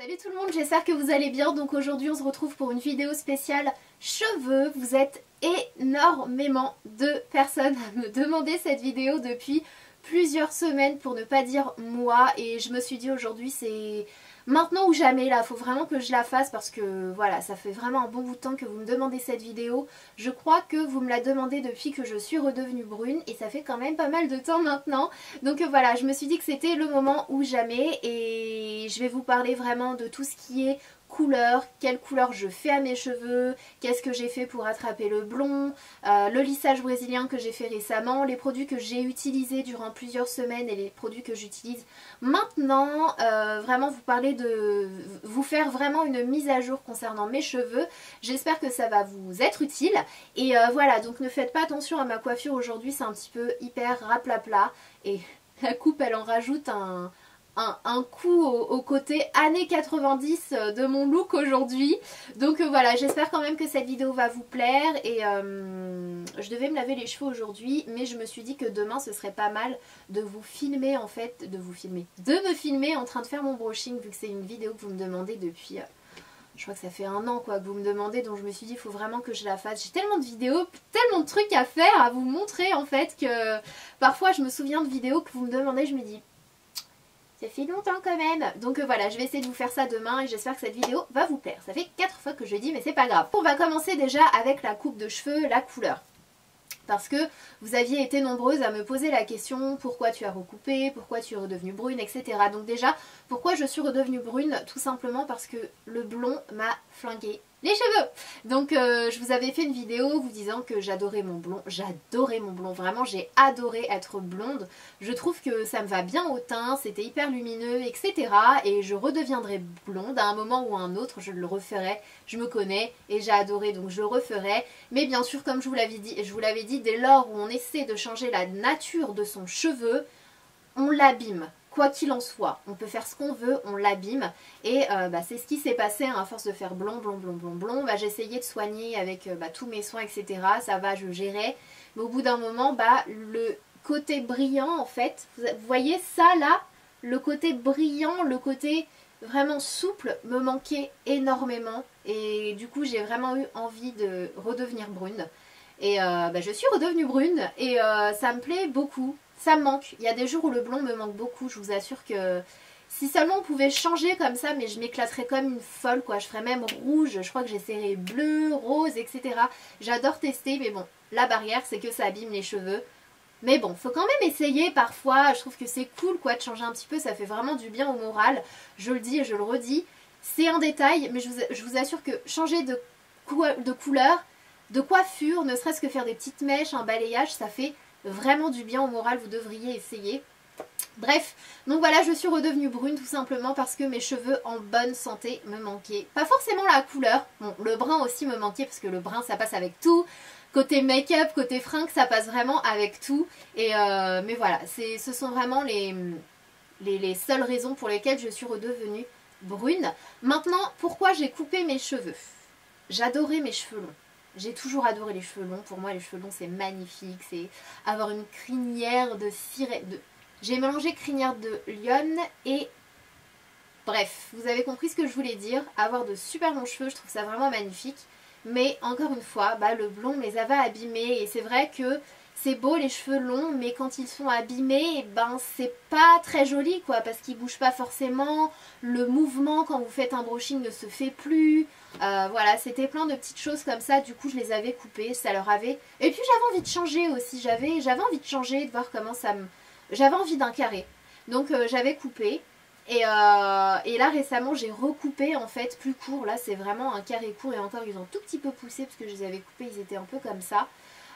Salut tout le monde, j'espère que vous allez bien. Donc aujourd'hui on se retrouve pour une vidéo spéciale cheveux. Vous êtes énormément de personnes à me demander cette vidéo depuis plusieurs semaines, pour ne pas dire mois, et je me suis dit aujourd'hui c'est maintenant ou jamais là, faut vraiment que je la fasse parce que voilà, ça fait vraiment un bon bout de temps que vous me demandez cette vidéo. Je crois que vous me la demandez depuis que je suis redevenue brune et ça fait quand même pas mal de temps maintenant. Donc voilà, je me suis dit que c'était le moment ou jamais et je vais vous parler vraiment de tout ce qui est couleur, quelle couleur je fais à mes cheveux, qu'est-ce que j'ai fait pour attraper le blond, le lissage brésilien que j'ai fait récemment, les produits que j'ai utilisés durant plusieurs semaines et les produits que j'utilise maintenant, vraiment vous faire vraiment une mise à jour concernant mes cheveux. J'espère que ça va vous être utile et voilà, donc ne faites pas attention à ma coiffure aujourd'hui, c'est un petit peu hyper raplapla et la coupe elle en rajoute un coup au côté années 90 de mon look aujourd'hui. Donc voilà, j'espère quand même que cette vidéo va vous plaire. Et je devais me laver les cheveux aujourd'hui, mais je me suis dit que demain ce serait pas mal de vous filmer en fait, de me filmer en train de faire mon brushing, vu que c'est une vidéo que vous me demandez depuis... je crois que ça fait un an quoi que vous me demandez, donc je me suis dit il faut vraiment que je la fasse. J'ai tellement de vidéos, tellement de trucs à faire, à vous montrer en fait, que parfois je me souviens de vidéos que vous me demandez, je me dis ça fait longtemps quand même. Donc voilà, je vais essayer de vous faire ça demain et j'espère que cette vidéo va vous plaire. Ça fait 4 fois que je dis mais c'est pas grave. On va commencer déjà avec la coupe de cheveux, la couleur. Parce que vous aviez été nombreuses à me poser la question pourquoi tu as recoupé, pourquoi tu es redevenue brune, etc. Donc déjà, pourquoi je suis redevenue brune? Tout simplement parce que le blond m'a flingué les cheveux. Donc je vous avais fait une vidéo vous disant que j'adorais mon blond. J'adorais mon blond, vraiment j'ai adoré être blonde. Je trouve que ça me va bien au teint, c'était hyper lumineux, etc. Et je redeviendrai blonde à un moment ou à un autre, je le referai. Je me connais et j'ai adoré, donc je le referai. Mais bien sûr, comme je vous l'avais dit, dès lors où on essaie de changer la nature de son cheveu, on l'abîme. Quoi qu'il en soit, on peut faire ce qu'on veut, on l'abîme. Et c'est ce qui s'est passé à force de faire blond. J'ai essayé de soigner avec tous mes soins, etc. Ça va, je gérais. Mais au bout d'un moment, le côté brillant, en fait, vous voyez ça là, le côté brillant, le côté vraiment souple me manquait énormément. Et du coup, j'ai vraiment eu envie de redevenir brune. Et je suis redevenue brune et ça me plaît beaucoup. Ça me manque. Il y a des jours où le blond me manque beaucoup. Je vous assure que si seulement on pouvait changer comme ça, mais je m'éclaterais comme une folle quoi. Je ferais même rouge. Je crois que j'essaierais bleu, rose, etc. J'adore tester, mais bon, la barrière c'est que ça abîme les cheveux. Mais bon, faut quand même essayer parfois. Je trouve que c'est cool quoi de changer un petit peu. Ça fait vraiment du bien au moral. Je le dis et je le redis. C'est un détail, mais je vous assure que changer de couleur, de coiffure, ne serait-ce que faire des petites mèches, un balayage, ça fait vraiment du bien au moral, vous devriez essayer. Bref, donc voilà, je suis redevenue brune tout simplement parce que mes cheveux en bonne santé me manquaient. Pas forcément la couleur, bon le brun aussi me manquait parce que le brun ça passe avec tout. Côté make-up, côté fringues, ça passe vraiment avec tout. Et mais voilà, ce sont vraiment les seules raisons pour lesquelles je suis redevenue brune. Maintenant, pourquoi j'ai coupé mes cheveux? J'adorais mes cheveux longs. J'ai toujours adoré les cheveux longs. Pour moi, les cheveux longs, c'est magnifique. C'est avoir une crinière de sirène. J'ai mélangé crinière de lionne et... Bref, vous avez compris ce que je voulais dire. Avoir de super longs cheveux, je trouve ça vraiment magnifique. Mais encore une fois, le blond les avait abîmés. Et c'est vrai que c'est beau les cheveux longs, mais quand ils sont abîmés, c'est pas très joli quoi, parce qu'ils bougent pas forcément. Le mouvement quand vous faites un brushing ne se fait plus. Voilà, c'était plein de petites choses comme ça. Du coup, je les avais coupées, ça leur avait. Et puis j'avais envie de changer aussi. J'avais envie de changer, de voir comment ça me. J'avais envie d'un carré. Donc j'avais coupé. Et là récemment j'ai recoupé en fait plus court. Là c'est vraiment un carré court et encore ils ont tout petit peu poussé parce que je les avais coupés, ils étaient un peu comme ça.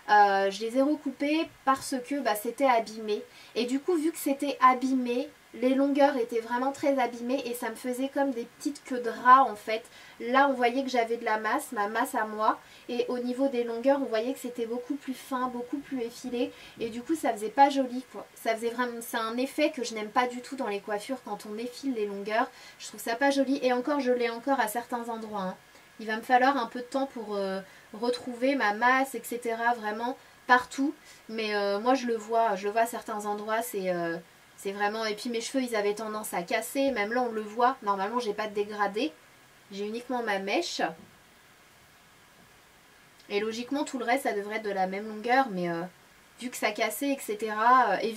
Je les ai recoupés parce que c'était abîmé. Et du coup vu que c'était abîmé, les longueurs étaient vraiment très abîmées et ça me faisait comme des petites queues de rat en fait. Là on voyait que j'avais de la masse, ma masse à moi. Et au niveau des longueurs on voyait que c'était beaucoup plus fin, beaucoup plus effilé. Et du coup ça faisait pas joli quoi. Ça faisait vraiment, c'est un effet que je n'aime pas du tout dans les coiffures quand on effile les longueurs. Je trouve ça pas joli et encore je l'ai encore à certains endroits hein. Il va me falloir un peu de temps pour retrouver ma masse, etc. Vraiment partout. Mais moi je le vois à certains endroits, C'est vraiment... Et puis mes cheveux ils avaient tendance à casser, même là on le voit, normalement j'ai pas de dégradé, j'ai uniquement ma mèche. Et logiquement tout le reste ça devrait être de la même longueur, mais vu que ça cassait etc. Et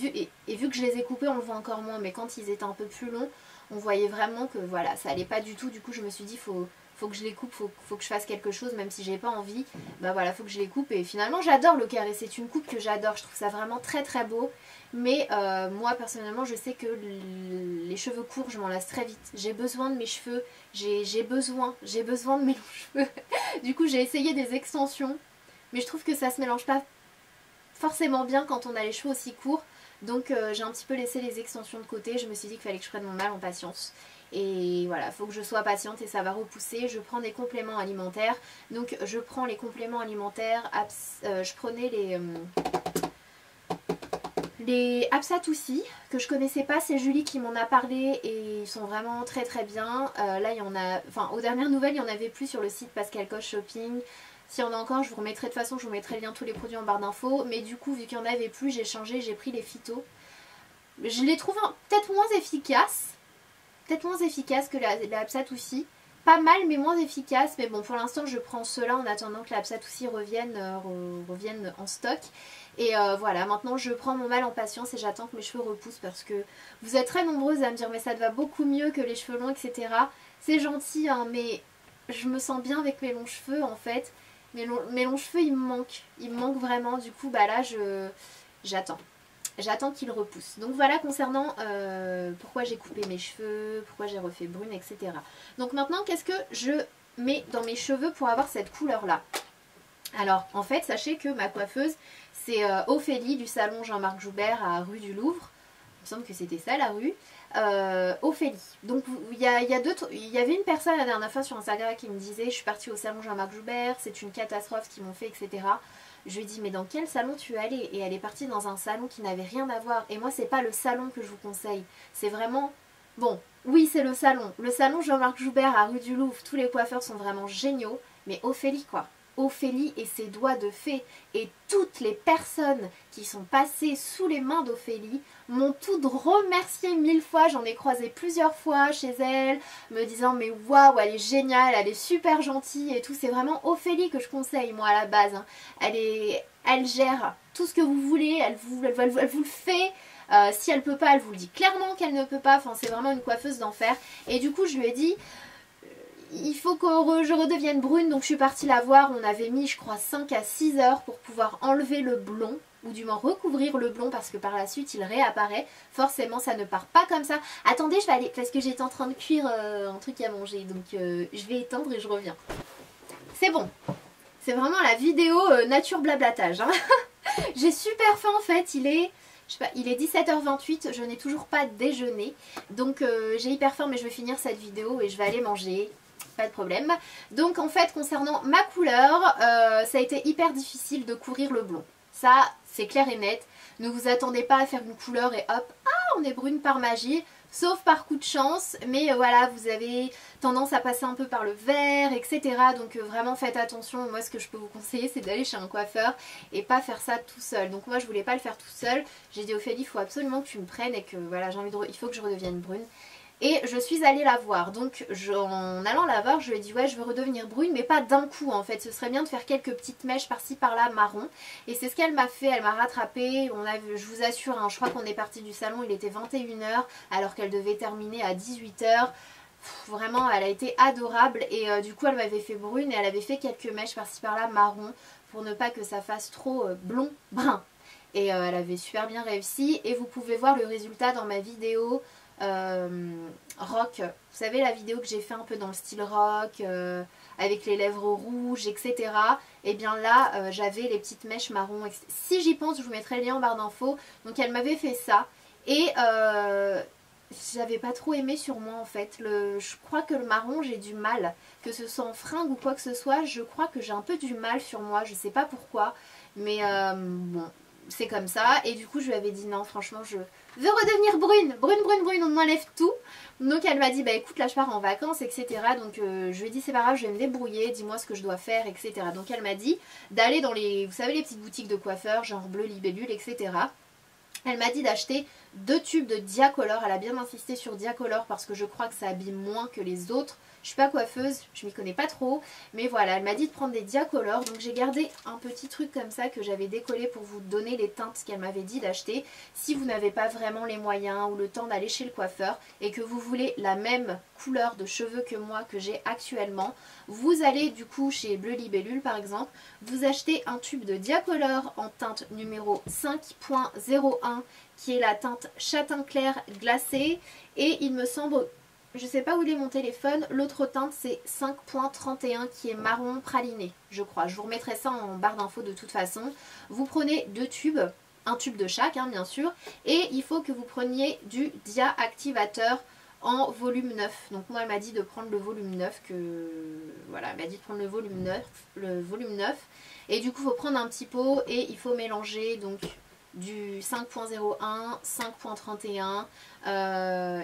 vu que je les ai coupés on le voit encore moins, mais quand ils étaient un peu plus longs, on voyait vraiment que voilà, ça allait pas du tout. Du coup je me suis dit faut que je les coupe, faut que je fasse quelque chose, même si j'ai pas envie, bah voilà, faut que je les coupe. Et finalement j'adore le carré, c'est une coupe que j'adore, je trouve ça vraiment très très beau. Mais moi personnellement je sais que les cheveux courts je m'en lasse très vite, j'ai besoin de mes cheveux, j'ai besoin de mes longs cheveux. Du coup j'ai essayé des extensions, mais je trouve que ça se mélange pas forcément bien quand on a les cheveux aussi courts. Donc j'ai un petit peu laissé les extensions de côté, je me suis dit qu'il fallait que je prenne mon mal en patience. Et voilà, il faut que je sois patiente et ça va repousser. Je prends des compléments alimentaires. Donc je prends les compléments alimentaires, je prenais les Absatoussi que je connaissais pas, c'est Julie qui m'en a parlé et ils sont vraiment très très bien. Là il y en a, enfin aux dernières nouvelles il n'y en avait plus sur le site Pascal Coche Shopping. S'il y en a encore je vous remettrai, de toute façon je vous mettrai le lien tous les produits en barre d'infos. Mais du coup vu qu'il n'y en avait plus j'ai changé, j'ai pris les phytos. Je les trouve peut-être moins efficaces. Peut-être moins efficace que la Absatoussi. Pas mal mais moins efficace. Mais bon pour l'instant je prends ceux-là en attendant que la Absatoussi revienne en stock. Et voilà, maintenant je prends mon mal en patience et j'attends que mes cheveux repoussent. Parce que vous êtes très nombreuses à me dire mais ça te va beaucoup mieux que les cheveux longs etc. C'est gentil hein, mais je me sens bien avec mes longs cheveux en fait. Mes longs cheveux ils me manquent. Ils me manquent vraiment. Du coup bah là j'attends. J'attends qu'il repousse. Donc voilà concernant pourquoi j'ai coupé mes cheveux, pourquoi j'ai refait brune, etc. Donc maintenant, qu'est-ce que je mets dans mes cheveux pour avoir cette couleur-là? Alors en fait, sachez que ma coiffeuse, c'est Ophélie du salon Jean-Marc Joubert à rue du Louvre. Il me semble que c'était ça la rue. Ophélie. Donc il y avait une personne la dernière fois sur Instagram qui me disait je suis partie au salon Jean-Marc Joubert, c'est une catastrophe ce qu'ils m'ont fait, etc. Je lui ai dit mais dans quel salon tu es allée? Et elle est partie dans un salon qui n'avait rien à voir. Et moi c'est pas le salon que je vous conseille. C'est vraiment... Bon, oui c'est le salon. Le salon Jean-Marc Joubert à rue du Louvre, tous les coiffeurs sont vraiment géniaux. Mais Ophélie quoi. Ophélie et ses doigts de fée. Et toutes les personnes qui sont passées sous les mains d'Ophélie m'ont toutes remercié 1000 fois. J'en ai croisé plusieurs fois chez elle, me disant mais waouh elle est géniale, elle est super gentille et tout. C'est vraiment Ophélie que je conseille moi à la base hein. Elle gère tout ce que vous voulez, elle vous le fait. Si elle peut pas, elle vous le dit clairement qu'elle ne peut pas. Enfin c'est vraiment une coiffeuse d'enfer. Et du coup je lui ai dit il faut que je redevienne brune, donc je suis partie la voir. On avait mis je crois 5 à 6 heures pour pouvoir enlever le blond, ou du moins recouvrir le blond parce que par la suite il réapparaît. Forcément ça ne part pas comme ça. Attendez je vais aller, parce que j'étais en train de cuire un truc à manger, donc je vais éteindre et je reviens. C'est bon, c'est vraiment la vidéo nature blablatage hein. J'ai super faim en fait, il est 17h28, je n'ai toujours pas déjeuné. Donc j'ai hyper faim mais je vais finir cette vidéo et je vais aller manger. Pas de problème. Donc en fait concernant ma couleur, ça a été hyper difficile de couvrir le blond. Ça c'est clair et net. Ne vous attendez pas à faire une couleur et hop, ah on est brune par magie. Sauf par coup de chance, mais voilà vous avez tendance à passer un peu par le vert etc. Donc vraiment faites attention. Moi ce que je peux vous conseiller c'est d'aller chez un coiffeur et pas faire ça tout seul. Donc moi je voulais pas le faire tout seul. J'ai dit Ophélie il faut absolument que tu me prennes et que voilà il faut que je redevienne brune. Et je suis allée la voir, donc en allant la voir je lui ai dit ouais je veux redevenir brune mais pas d'un coup en fait, ce serait bien de faire quelques petites mèches par-ci par-là marron. Et c'est ce qu'elle m'a fait, elle m'a rattrapée, je vous assure hein, je crois qu'on est parti du salon, il était 21h alors qu'elle devait terminer à 18h. Vraiment elle a été adorable et du coup elle m'avait fait brune et elle avait fait quelques mèches par-ci par-là marron pour ne pas que ça fasse trop blond brun. Et elle avait super bien réussi et vous pouvez voir le résultat dans ma vidéo rock, vous savez la vidéo que j'ai fait un peu dans le style rock avec les lèvres rouges etc. Et bien là j'avais les petites mèches marron, si j'y pense je vous mettrai le lien en barre d'infos. Donc elle m'avait fait ça et j'avais pas trop aimé sur moi en fait. Je crois que le marron j'ai du mal, que ce soit en fringue ou quoi que ce soit, je crois que j'ai un peu du mal sur moi, je sais pas pourquoi mais bon c'est comme ça. Et du coup je lui avais dit non franchement je veux redevenir brune, on m'enlève tout. Donc elle m'a dit bah écoute là je pars en vacances etc. Donc je lui ai dit c'est pas grave je vais me débrouiller, dis-moi ce que je dois faire etc. Donc elle m'a dit d'aller dans les, vous savez les petites boutiques de coiffeurs genre Bleu Libellule etc. Elle m'a dit d'acheter 2 tubes de Diacolor. Elle a bien insisté sur Diacolor parce que je crois que ça abîme moins que les autres. Je suis pas coiffeuse, je m'y connais pas trop, mais voilà, elle m'a dit de prendre des Diacolor, donc j'ai gardé un petit truc comme ça que j'avais décollé pour vous donner les teintes qu'elle m'avait dit d'acheter. Si vous n'avez pas vraiment les moyens ou le temps d'aller chez le coiffeur et que vous voulez la même couleur de cheveux que moi que j'ai actuellement, vous allez du coup chez Bleu Libellule par exemple, vous achetez un tube de Diacolor en teinte numéro 5.01 qui est la teinte châtain clair glacé, et il me semble, je sais pas où il est mon téléphone, l'autre teinte c'est 5.31 qui est marron praliné, je crois. Je vous remettrai ça en barre d'infos de toute façon. Vous prenez 2 tubes, un tube de chaque hein, bien sûr, et il faut que vous preniez du Dia Activateur en volume 9. Donc moi elle m'a dit de prendre le volume 9, voilà, elle m'a dit de prendre le volume 9. Et du coup il faut prendre un petit pot et il faut mélanger donc du 5.01, 5.31,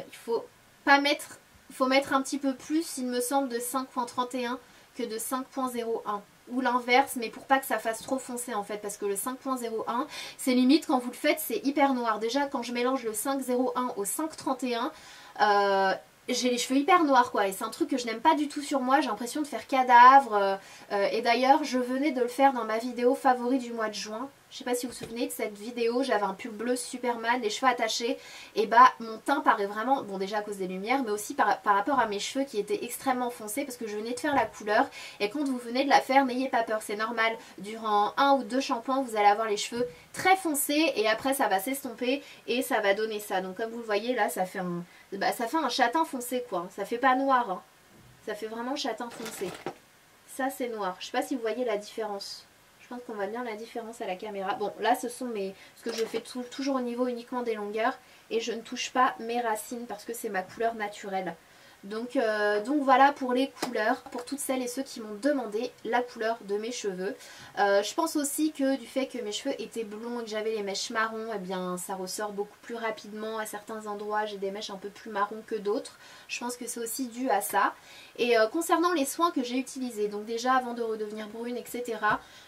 il faut pas mettre, il faut mettre un petit peu plus il me semble de 5.31 que de 5.01 ou l'inverse, mais pour pas que ça fasse trop foncé en fait, parce que le 5.01 c'est limite quand vous le faites c'est hyper noir. Déjà quand je mélange le 5.01 au 5.31 j'ai les cheveux hyper noirs quoi, et c'est un truc que je n'aime pas du tout sur moi, j'ai l'impression de faire cadavre, et d'ailleurs je venais de le faire dans ma vidéo favori du mois de juin. Je sais pas si vous vous souvenez de cette vidéo, j'avais un pull bleu Superman, les cheveux attachés, et bah mon teint paraît vraiment, bon déjà à cause des lumières, mais aussi par rapport à mes cheveux qui étaient extrêmement foncés parce que je venais de faire la couleur, et quand vous venez de la faire, n'ayez pas peur, c'est normal, durant 1 ou 2 shampoings vous allez avoir les cheveux très foncés, et après ça va s'estomper et ça va donner ça. Donc comme vous le voyez là, ça fait un châtain foncé quoi, ça fait pas noir, hein. Ça fait vraiment châtain foncé. Ça c'est noir, je sais pas si vous voyez la différence. Je pense qu'on voit bien la différence à la caméra. Bon là ce sont mes... parce que je fais toujours au niveau uniquement des longueurs et je ne touche pas mes racines parce que c'est ma couleur naturelle. Donc voilà pour les couleurs, pour toutes celles et ceux qui m'ont demandé la couleur de mes cheveux. Je pense aussi que du fait que mes cheveux étaient blonds et que j'avais les mèches marron, eh bien ça ressort beaucoup plus rapidement. À certains endroits j'ai des mèches un peu plus marron que d'autres. Je pense que c'est aussi dû à ça. Et concernant les soins que j'ai utilisés, donc déjà avant de redevenir brune etc,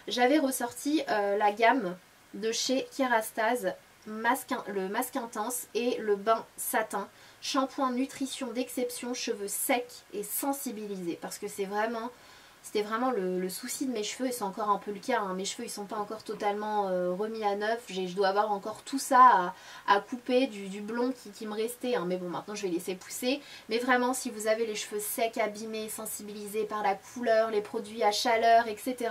j'avais ressorti la gamme de chez Kérastase, le masque intense et le bain satin. Shampoing nutrition d'exception, cheveux secs et sensibilisés, parce que c'était vraiment le souci de mes cheveux, et c'est encore un peu le cas, hein. Mes cheveux ils sont pas encore totalement remis à neuf, je dois avoir encore tout ça à couper, du blond qui me restait, hein. Mais bon maintenant je vais laisser pousser. Mais vraiment si vous avez les cheveux secs, abîmés, sensibilisés par la couleur, les produits à chaleur etc,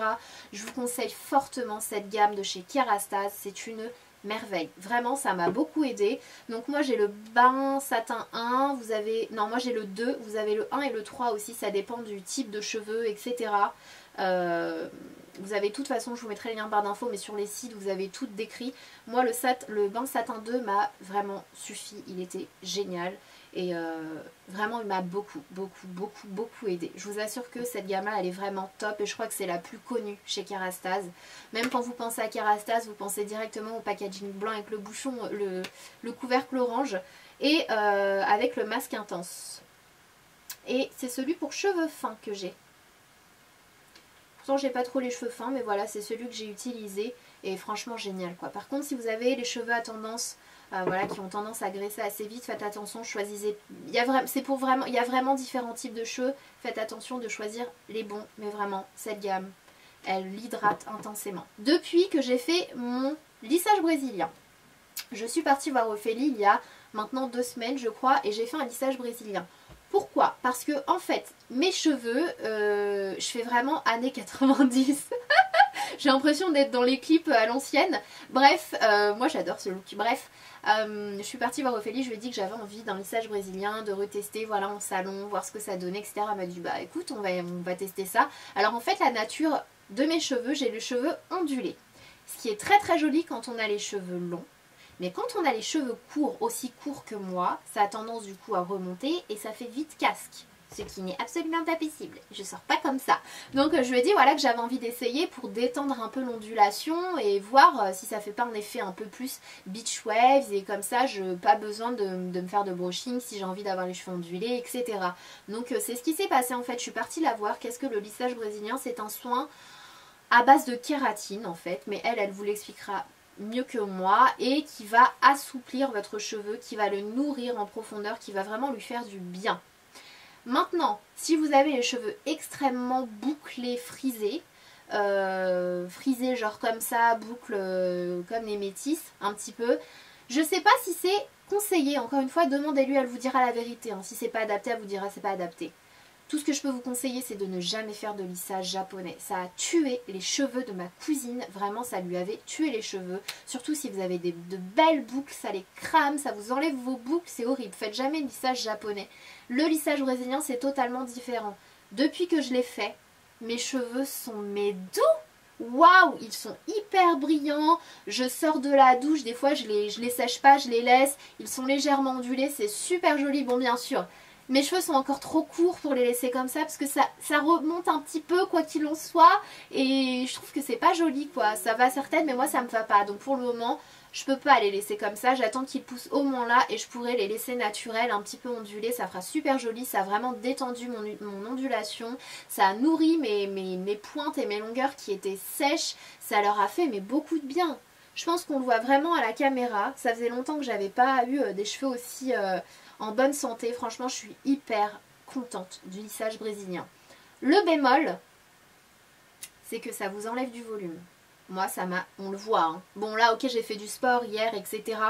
je vous conseille fortement cette gamme de chez Kérastase, c'est une merveille, vraiment ça m'a beaucoup aidé. Donc moi j'ai le bain satin 1, vous avez, non moi j'ai le 2, vous avez le 1 et le 3 aussi, ça dépend du type de cheveux etc. Vous avez de toute façon, je vous mettrai les liens en barre d'infos, mais sur les sites vous avez tout décrit. Moi le bain satin 2 m'a vraiment suffi, il était génial. Et vraiment il m'a beaucoup aidé. Je vous assure que cette gamme là elle est vraiment top, et je crois que c'est la plus connue chez Kérastase. Même quand vous pensez à Kérastase, vous pensez directement au packaging blanc avec le bouchon, le couvercle orange, et avec le masque intense. Et c'est celui pour cheveux fins que j'ai. Pourtant j'ai pas trop les cheveux fins, mais voilà c'est celui que j'ai utilisé, et franchement génial quoi. Par contre si vous avez les cheveux à tendance voilà, qui ont tendance à graisser assez vite, faites attention, choisissez. Il y a vraiment différents types de cheveux, faites attention de choisir les bons, mais vraiment cette gamme elle l'hydrate intensément. Depuis que j'ai fait mon lissage brésilien, je suis partie voir Ophélie il y a maintenant 2 semaines je crois, et j'ai fait un lissage brésilien. Pourquoi? Parce que en fait mes cheveux, je fais vraiment années 90. J'ai l'impression d'être dans les clips à l'ancienne. Bref, moi j'adore ce look. Bref, je suis partie voir Ophélie, je lui ai dit que j'avais envie d'un lissage brésilien, de retester voilà en salon, voir ce que ça donnait, etc. Elle m'a dit bah écoute on va tester ça. Alors en fait la nature de mes cheveux, j'ai les cheveux ondulés. Ce qui est très très joli quand on a les cheveux longs. Mais quand on a les cheveux courts, aussi courts que moi, ça a tendance du coup à remonter et ça fait vite casque. Ce qui n'est absolument pas possible. Je sors pas comme ça. Donc je lui ai dit voilà que j'avais envie d'essayer pour détendre un peu l'ondulation et voir si ça fait pas un effet un peu plus beach waves, et comme ça je n'ai pas besoin de me faire de brushing si j'ai envie d'avoir les cheveux ondulés etc. Donc c'est ce qui s'est passé en fait. Je suis partie la voir. Qu'est-ce que le lissage brésilien? C'est un soin à base de kératine en fait, mais elle vous l'expliquera mieux que moi et qui va assouplir votre cheveu, qui va le nourrir en profondeur, qui va vraiment lui faire du bien. Maintenant, si vous avez les cheveux extrêmement bouclés, frisés genre comme ça, boucles comme les métisses, un petit peu, je sais pas si c'est conseillé, encore une fois, demandez-lui, elle vous dira la vérité, hein. Si c'est pas adapté, elle vous dira c'est pas adapté. Tout ce que je peux vous conseiller, c'est de ne jamais faire de lissage japonais. Ça a tué les cheveux de ma cousine. Vraiment, ça lui avait tué les cheveux. Surtout si vous avez de belles boucles, ça les crame, ça vous enlève vos boucles, c'est horrible. Faites jamais de lissage japonais. Le lissage brésilien, c'est totalement différent. Depuis que je l'ai fait, mes cheveux sont doux. Waouh, ils sont hyper brillants. Je sors de la douche, des fois je les sèche pas, je les laisse. Ils sont légèrement ondulés, c'est super joli. Bon, bien sûr, mes cheveux sont encore trop courts pour les laisser comme ça parce que ça remonte un petit peu quoi qu'il en soit et je trouve que c'est pas joli quoi. Ça va certaines mais moi ça me va pas. Donc pour le moment je peux pas les laisser comme ça. J'attends qu'ils poussent au moins là et je pourrai les laisser naturels, un petit peu ondulés. Ça fera super joli. Ça a vraiment détendu mon ondulation. Ça a nourri mes pointes et mes longueurs qui étaient sèches. Ça leur a fait mais beaucoup de bien. Je pense qu'on le voit vraiment à la caméra. Ça faisait longtemps que j'avais pas eu des cheveux aussi en bonne santé. Franchement, je suis hyper contente du lissage brésilien. Le bémol, c'est que ça vous enlève du volume. Moi, on le voit. Hein. Bon, là, ok, j'ai fait du sport hier, etc.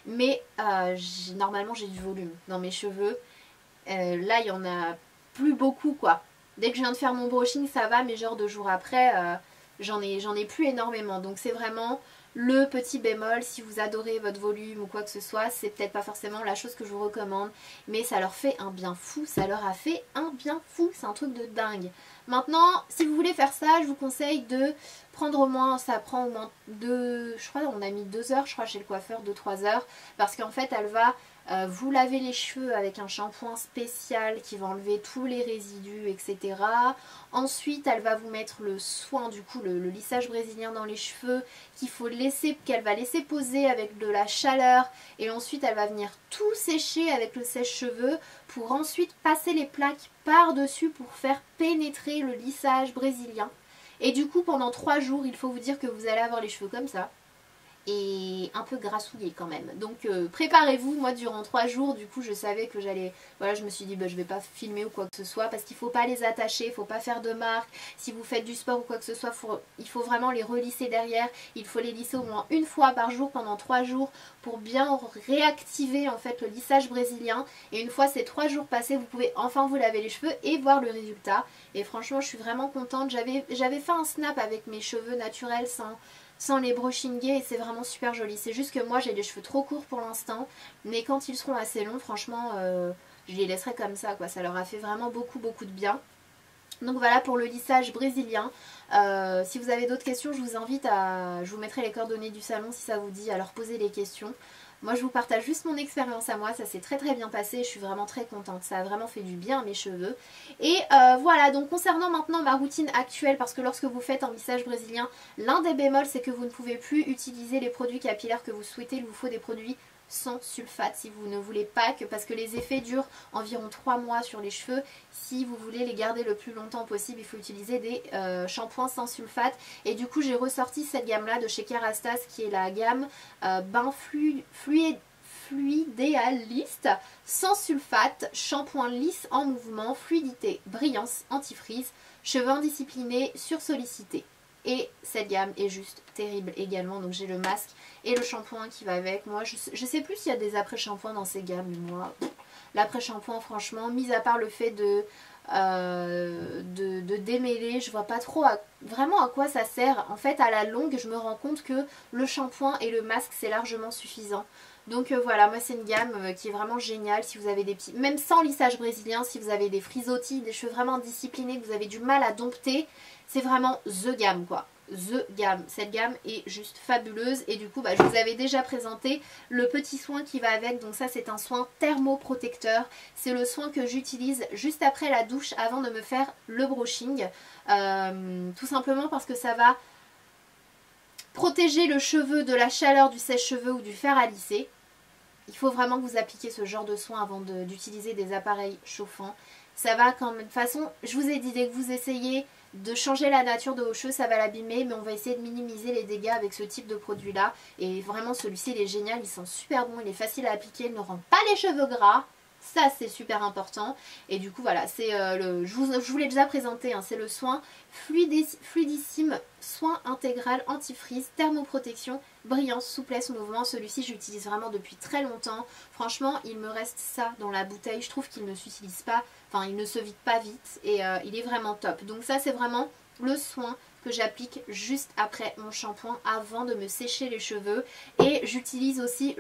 Mais normalement, j'ai du volume dans mes cheveux. Là, il y en a plus beaucoup, quoi. Dès que je viens de faire mon brushing, ça va. Mais genre 2 jours après, j'en ai plus énormément. Donc, c'est vraiment le petit bémol. Si vous adorez votre volume ou quoi que ce soit, c'est peut-être pas forcément la chose que je vous recommande. Mais ça leur fait un bien fou. Ça leur a fait un bien fou. C'est un truc de dingue. Maintenant, si vous voulez faire ça, je vous conseille de prendre au moins, ça prend au moins je crois on a mis 2 heures, je crois chez le coiffeur, 2-3 heures. Parce qu'en fait, elle va vous laver les cheveux avec un shampoing spécial qui va enlever tous les résidus, etc. Ensuite, elle va vous mettre le soin, du coup, le lissage brésilien dans les cheveux qu'elle va laisser poser avec de la chaleur. Et ensuite, elle va venir tout sécher avec le sèche-cheveux pour ensuite passer les plaques par-dessus pour faire pénétrer le lissage brésilien. Et du coup, pendant 3 jours, il faut vous dire que vous allez avoir les cheveux comme ça. Et un peu grassouillé quand même. Donc préparez-vous. Moi durant 3 jours du coup je savais que j'allais, voilà, je me suis dit bah, je vais pas filmer ou quoi que ce soit parce qu'il faut pas les attacher, il faut pas faire de marque. Si vous faites du sport ou quoi que ce soit, il faut vraiment les relisser derrière. Il faut les lisser au moins 1 fois par jour pendant 3 jours pour bien réactiver en fait le lissage brésilien. Et une fois ces 3 jours passés, vous pouvez enfin vous laver les cheveux et voir le résultat. Et franchement je suis vraiment contente. J'avais fait un snap avec mes cheveux naturels sans les brushinguer et c'est vraiment super joli. C'est juste que moi j'ai les cheveux trop courts pour l'instant, mais quand ils seront assez longs, franchement, je les laisserai comme ça, quoi. Ça leur a fait vraiment beaucoup de bien. Donc voilà pour le lissage brésilien. Si vous avez d'autres questions, je vous invite je vous mettrai les coordonnées du salon si ça vous dit, à leur poser les questions. Moi je vous partage juste mon expérience à moi, ça s'est très bien passé, je suis vraiment très contente, ça a vraiment fait du bien à mes cheveux. Et voilà, donc concernant maintenant ma routine actuelle, parce que lorsque vous faites un lissage brésilien, l'un des bémols c'est que vous ne pouvez plus utiliser les produits capillaires que vous souhaitez, il vous faut des produits sans sulfate si vous ne voulez pas, parce que les effets durent environ 3 mois sur les cheveux. Si vous voulez les garder le plus longtemps possible, il faut utiliser des shampoings sans sulfate. Et du coup j'ai ressorti cette gamme là de chez Kerastase qui est la gamme Bain Fluidéaliste sans sulfate, shampoing lisse en mouvement, fluidité, brillance, antifreeze, cheveux indisciplinés, sursollicités. Et cette gamme est juste terrible également. Donc j'ai le masque et le shampoing qui va avec. Moi je sais plus s'il y a des après-shampoings dans ces gammes, mais moi l'après-shampoing franchement, mis à part le fait de démêler, je vois pas trop vraiment à quoi ça sert. En fait à la longue je me rends compte que le shampoing et le masque c'est largement suffisant. Donc voilà, moi c'est une gamme qui est vraiment géniale si vous avez des petits, même sans lissage brésilien, si vous avez des frisottis, des cheveux vraiment disciplinés, que vous avez du mal à dompter, c'est vraiment THE gamme quoi. The gamme. Cette gamme est juste fabuleuse et du coup je vous avais déjà présenté le petit soin qui va avec. Donc ça c'est un soin thermoprotecteur. C'est le soin que j'utilise juste après la douche avant de me faire le brushing. Tout simplement parce que ça va protéger le cheveu de la chaleur du sèche-cheveux ou du fer à lisser. Il faut vraiment que vous appliquiez ce genre de soin avant d'utiliser des appareils chauffants. Ça va quand même. De toute façon, je vous ai dit, dès que vous essayez de changer la nature de vos cheveux, ça va l'abîmer, mais on va essayer de minimiser les dégâts avec ce type de produit là. Et vraiment celui-ci il est génial, il sent super bon, il est facile à appliquer, il ne rend pas les cheveux gras. Ça c'est super important. Et du coup voilà, c'est je vous l'ai déjà présenté, hein, c'est le soin fluidissime, soin intégral anti-frizz, thermoprotection, brillance, souplesse, mouvement. Celui-ci j'utilise vraiment depuis très longtemps. Franchement il me reste ça dans la bouteille, je trouve qu'il ne s'utilise pas, enfin il ne se vide pas vite et il est vraiment top. Donc ça c'est vraiment le soin que j'applique juste après mon shampoing avant de me sécher les cheveux. Et j'utilise aussi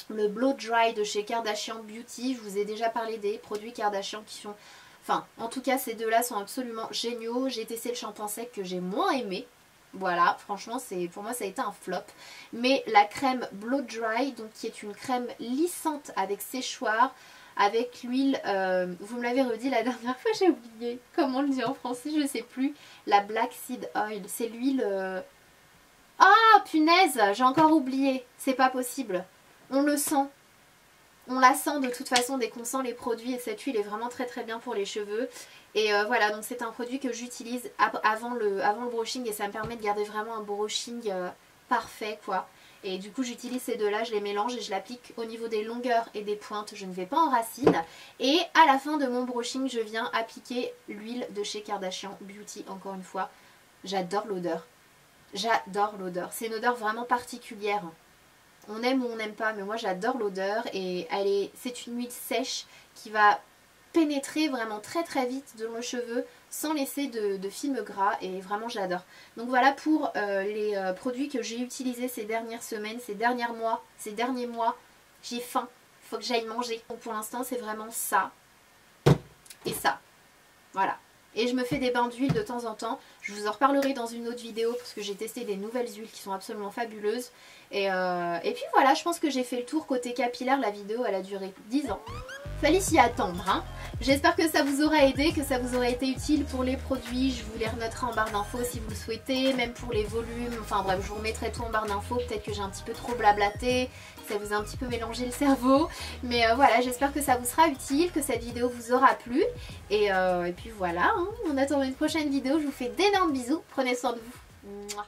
le Blow Dry de chez Kardashian Beauty. Je vous ai déjà parlé des produits Kardashian qui sont... Enfin, en tout cas, ces deux-là sont absolument géniaux. J'ai testé le shampoing sec que j'ai moins aimé. Voilà, franchement, pour moi, ça a été un flop. Mais la crème Blow Dry, donc qui est une crème lissante avec séchoir, avec l'huile... vous me l'avez redit la dernière fois, j'ai oublié. Comment on le dit en français, je sais plus. La Black Seed Oil. C'est l'huile... Ah, punaise, j'ai encore oublié. C'est pas possible. On le sent, on la sent de toute façon dès qu'on sent les produits et cette huile est vraiment très très bien pour les cheveux. Et voilà, donc c'est un produit que j'utilise avant le brushing et ça me permet de garder vraiment un brushing parfait quoi. Et du coup j'utilise ces deux là, je les mélange et je l'applique au niveau des longueurs et des pointes, je ne vais pas en racines. Et à la fin de mon brushing je viens appliquer l'huile de chez Kardashian Beauty encore une fois. J'adore l'odeur, j'adore l'odeur, c'est une odeur vraiment particulière. On aime ou on n'aime pas, mais moi j'adore l'odeur et c'est une huile sèche qui va pénétrer vraiment très très vite dans le cheveu sans laisser de film gras et vraiment j'adore. Donc voilà pour les produits que j'ai utilisés ces dernières semaines, ces derniers mois. J'ai faim, il faut que j'aille manger. Donc pour l'instant c'est vraiment ça et ça. Voilà. Et je me fais des bains d'huile de temps en temps. Je vous en reparlerai dans une autre vidéo parce que j'ai testé des nouvelles huiles qui sont absolument fabuleuses. Et puis voilà, je pense que j'ai fait le tour côté capillaire. La vidéo elle a duré 10 ans. Fallait s'y attendre hein. J'espère que ça vous aura aidé, que ça vous aura été utile pour les produits. Je vous les renoterai en barre d'infos si vous le souhaitez, même pour les volumes. Enfin bref, je vous remettrai tout en barre d'infos. Peut-être que j'ai un petit peu trop blablaté, ça vous a un petit peu mélangé le cerveau. Mais voilà, j'espère que ça vous sera utile, que cette vidéo vous aura plu. Et puis voilà, hein. On attend une prochaine vidéo. Je vous fais d'énormes bisous. Prenez soin de vous. Mouah.